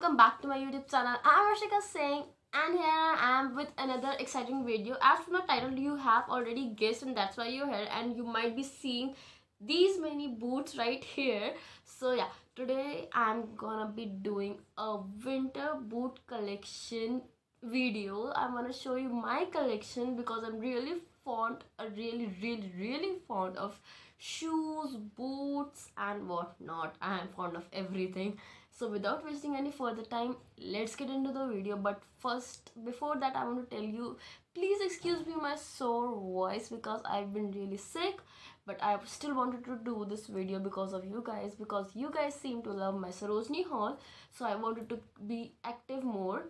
Welcome back to my YouTube channel. I'm Varshika Singh and here I am with another exciting video. As from the title you have already guessed and that's why you're here and you might be seeing these many boots right here. So yeah, today I'm gonna be doing a winter boot collection video. I'm gonna show you my collection because I'm really really fond of shoes, boots and whatnot. I am fond of everything. So without wasting any further time, let's get into the video. But first, before that, I want to tell you, please excuse me my sore voice because I've been really sick, but I still wanted to do this video because of you guys, because you guys seem to love my Sarojini haul. So I wanted to be active more.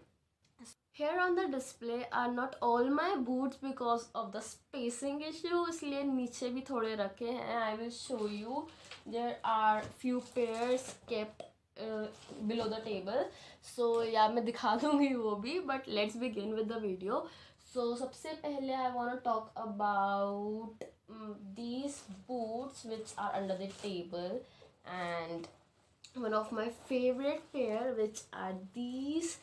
Here on the display are not all my boots because of the spacing issue, इसलिए नीचे भी थोड़े रखे हैं. I will show you. There are few pairs kept below the table. So yeah, मैं दिखा दूँगी वो भी. But let's begin with the video. So सबसे पहले I want to talk about these boots which are under the table, and one of my favorite pair which are these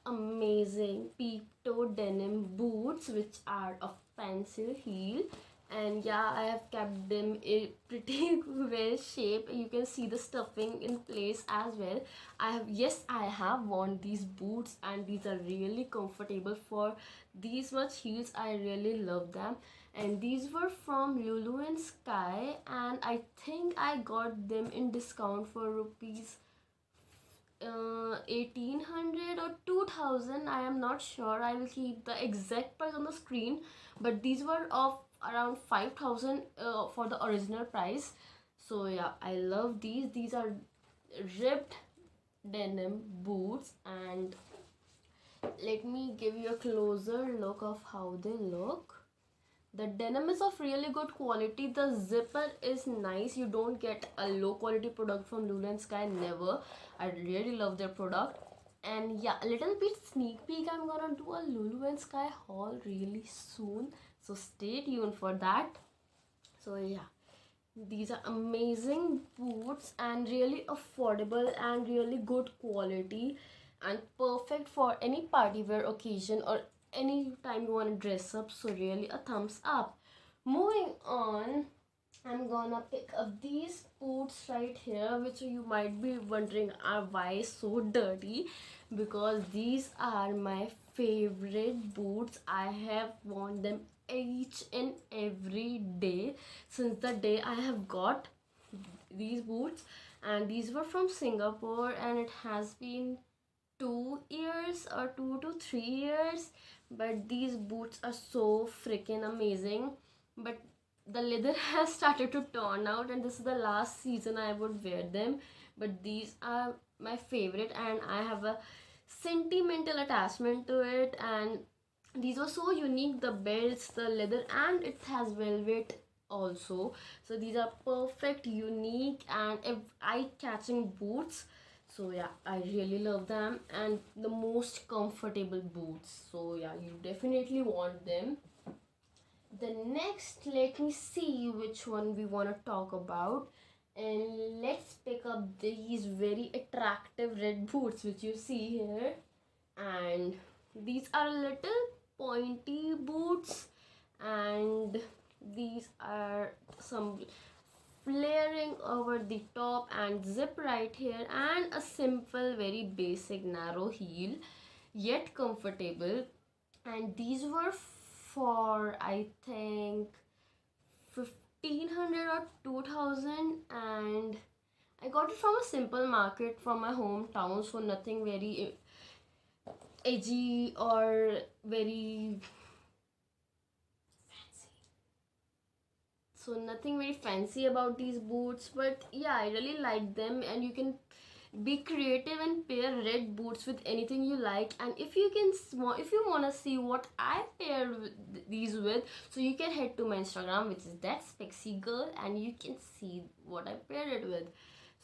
amazing peep toe denim boots which are of pencil heel. And yeah, I have kept them in pretty well shape. You can see the stuffing in place as well. I have worn these boots and these are really comfortable for these much heels. I really love them, and these were from Lulu and Sky, and I think I got them in discount for rupees 1800 or 2000. I am not sure. I will keep the exact price on the screen, but these were of around 5000 for the original price. So yeah, I love these are ribbed denim boots, and let me give you a closer look of how they look. The denim is of really good quality. The zipper is nice. You don't get a low quality product from Lulu and Sky, never. I really love their product. And yeah, a little bit sneak peek, I'm gonna do a Lulu and Sky haul really soon, so stay tuned for that. So yeah, these are amazing boots and really affordable and really good quality and perfect for any party wear occasion or any time you want to dress up. So really a thumbs up. Moving on, I'm gonna pick up these boots right here, which you might be wondering are why so dirty, because these are my favorite boots. I have worn them each and every day since the day I have got these boots, and these were from Singapore, and it has been 2 years or 2 to 3 years, but these boots are so freaking amazing. But the leather has started to turn out, and this is the last season I would wear them, but these are my favorite and I have a sentimental attachment to it. And these were so unique, the belts, the leather, and it has velvet also. So these are perfect, unique and eye-catching boots. So yeah, I really love them, and the most comfortable boots. So yeah, you definitely want them. The next, let me see which one we want to talk about, and let's pick up these very attractive red boots which you see here. And these are little pointy boots, and these are some flaring over the top and zip right here, and a simple very basic narrow heel, yet comfortable. And these were for I think 1500 or 2000, and I got it from a simple market from my hometown, so nothing very edgy or very so nothing very fancy about these boots. But yeah, I really like them, and you can be creative and pair red boots with anything you like. And if you want to see what I pair these with, so you can head to my Instagram, which is that spexy girl, and you can see what I pair it with.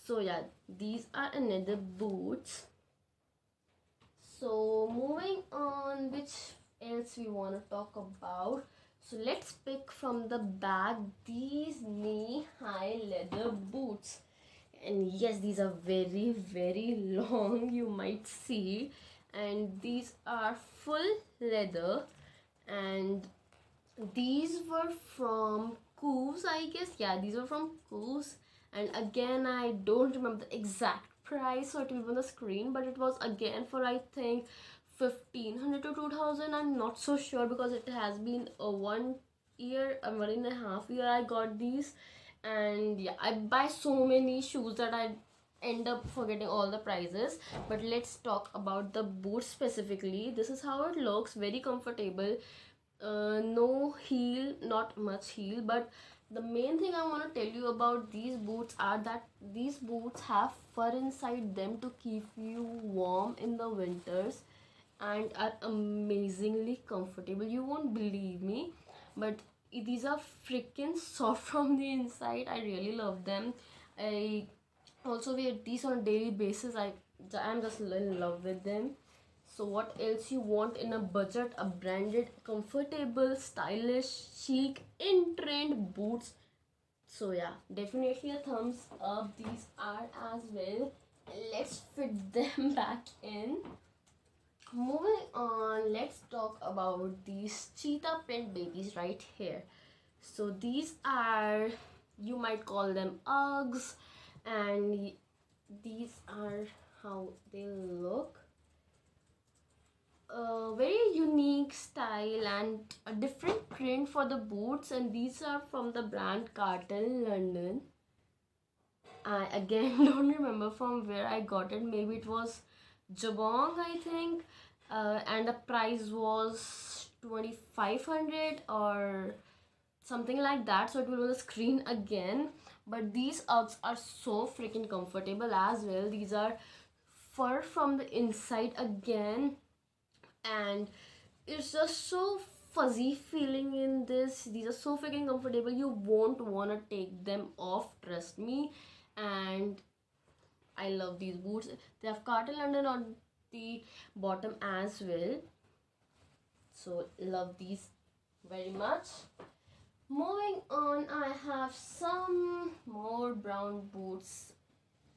So yeah, these are another boots. So moving on, which else we want to talk about? So let's pick from the bag these knee-high leather boots. And yes, these are very very long, you might see. And these are full leather, and these were from Coos, I guess. Yeah, these were from Coos. And again, I don't remember the exact price, so it will be on the screen, but it was again for, I think, 1500 to 2000. I'm not so sure because it has been a 1 year, a 1.5 year I got these. And yeah, I buy so many shoes that I end up forgetting all the prices. But let's talk about the boots specifically. This is how it looks, very comfortable. No heel, not much heel, but the main thing I want to tell you about these boots are that these boots have fur inside them to keep you warm in the winters, and are amazingly comfortable. You won't believe me, but these are freaking soft from the inside. I really love them. I also wear these on a daily basis. I'm just in love with them. So what else you want in a budget? A branded, comfortable, stylish, chic, in trend boots. So yeah, definitely a thumbs up. These are as well. Let's fit them back in. Moving on, let's talk about these cheetah print babies right here. So these are, you might call them Uggs, and these are how they look. A very unique style and a different print for the boots, and these are from the brand Cartel London. I again don't remember from where I got it. Maybe it was Jabong, I think. And the price was 2500 or something like that, so it will be on the screen again. But these Uggs are so freaking comfortable as well. These are fur from the inside again, and it's just so fuzzy feeling in this. These are so freaking comfortable, you won't want to take them off, trust me. And I love these boots. They have Carter London on the bottom as well, so love these very much. Moving on, I have some more brown boots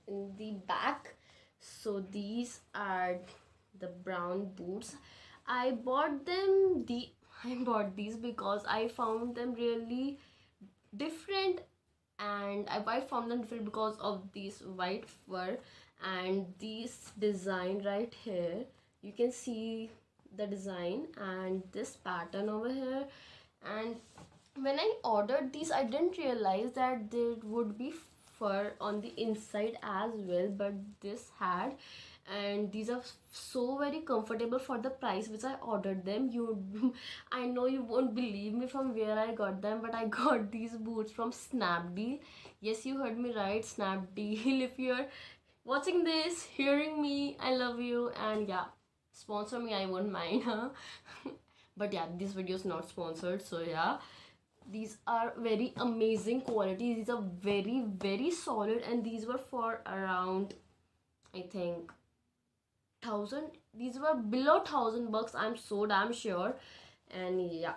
in the back. So these are the brown boots. I bought them I bought these because I found them really different, and I found them different because of this white fur and this design right here. You can see the design and this pattern over here. And when I ordered these, I didn't realize that there would be fur on the inside as well, but this had. And these are so very comfortable for the price which I ordered them. You I know you won't believe me from where I got them, but I got these boots from Snapdeal. Yes, you heard me right, Snapdeal. If you're watching this, hearing me, I love you. And yeah, sponsor me, I won't mind, huh? But yeah, this video is not sponsored, so yeah, these are very amazing quality. These are very very solid, and these were for around, I think, 1000. These were below 1000 bucks, I'm so damn sure. And yeah,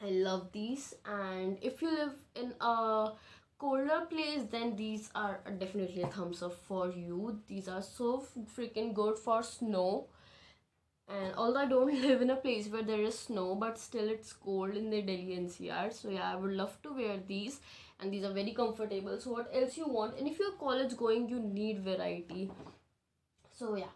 I love these. And if you live in a colder place, then these are definitely a thumbs up for you. These are so freaking good for snow. And although I don't live in a place where there is snow, but still it's cold in the Delhi NCR, so yeah, I would love to wear these. And these are very comfortable. So what else you want? And if you're college going, you need variety. So yeah,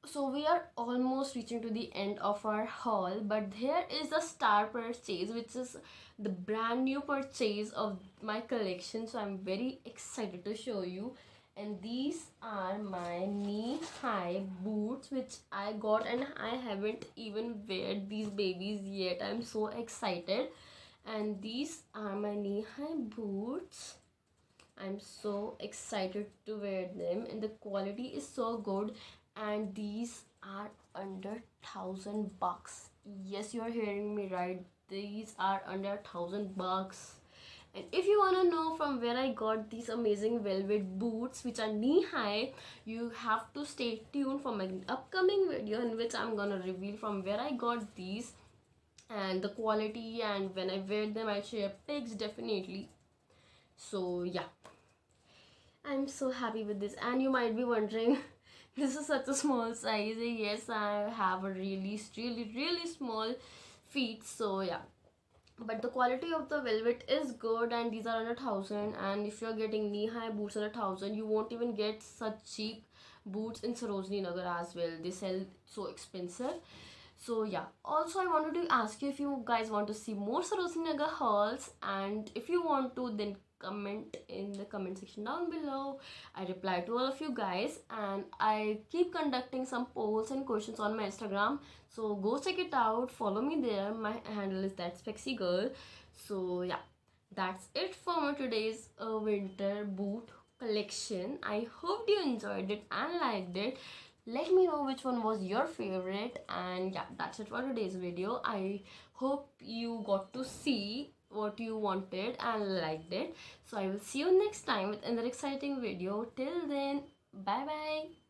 so we are almost reaching to the end of our haul, but here is the star purchase, which is the brand new purchase of my collection. So I'm very excited to show you. And these are my knee-high boots which I got, and I haven't even wear these babies yet. I'm so excited. And these are my knee-high boots. I'm so excited to wear them, and the quality is so good. And these are under 1000 bucks. Yes, you are hearing me right, these are under 1000 bucks. And if you want to know from where I got these amazing velvet boots which are knee high, you have to stay tuned for my upcoming video, in which I'm gonna reveal from where I got these and the quality, and when I wear them I'll share pics definitely. So yeah, I'm so happy with this. And you might be wondering, this is such a small size. Yes, I have a really small feet. So yeah, but the quality of the velvet is good, and these are under 1,000. And if you're getting knee-high boots under 1,000, you won't even get such cheap boots in Sarojini Nagar as well. They sell so expensive. So yeah, also I wanted to ask you if you guys want to see more Sarojini Nagar hauls, and if you want to, then comment in the comment section down below. I reply to all of you guys, and I keep conducting some polls and questions on my Instagram, so go check it out, follow me there. My handle is that spexy girl. So yeah, that's it for my today's winter boot collection. I hope you enjoyed it and liked it. Let me know which one was your favorite. And yeah, that's it for today's video. I hope you got to see what you wanted and liked it. So I will see you next time with another exciting video. Till then, bye bye.